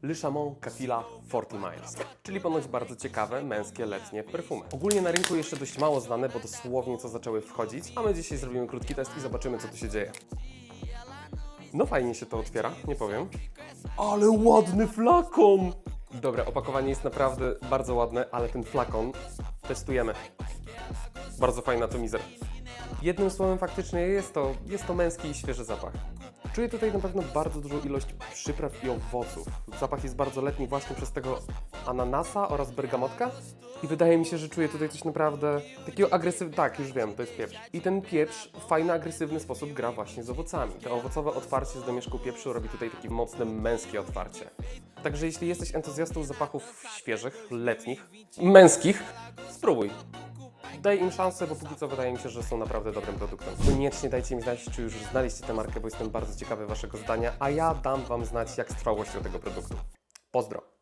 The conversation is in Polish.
Le Chamon Cafila 40 Miles, czyli ponoć bardzo ciekawe, męskie, letnie perfumy. Ogólnie na rynku jeszcze dość mało znane, bo dosłownie co zaczęły wchodzić, a my dzisiaj zrobimy krótki test i zobaczymy, co tu się dzieje. No fajnie się to otwiera, nie powiem. Ale ładny flakon! Dobra, opakowanie jest naprawdę bardzo ładne, ale ten flakon testujemy. Bardzo fajny atomizer. Jednym słowem faktycznie jest to męski i świeży zapach. Czuję tutaj na pewno bardzo dużą ilość przypraw i owoców. Zapach jest bardzo letni właśnie przez tego ananasa oraz bergamotka. I wydaje mi się, że czuję tutaj coś naprawdę takiego agresywnego. Tak, już wiem, to jest pieprz. I ten pieprz w fajny, agresywny sposób gra właśnie z owocami. To owocowe otwarcie z domieszku pieprzu robi tutaj takie mocne, męskie otwarcie. Także jeśli jesteś entuzjastą zapachów świeżych, letnich, męskich, spróbuj. Daj im szansę, bo póki co wydaje mi się, że są naprawdę dobrym produktem. Koniecznie dajcie mi znać, czy już znaliście tę markę, bo jestem bardzo ciekawy waszego zdania, a ja dam wam znać, jak z trwałością tego produktu. Pozdro!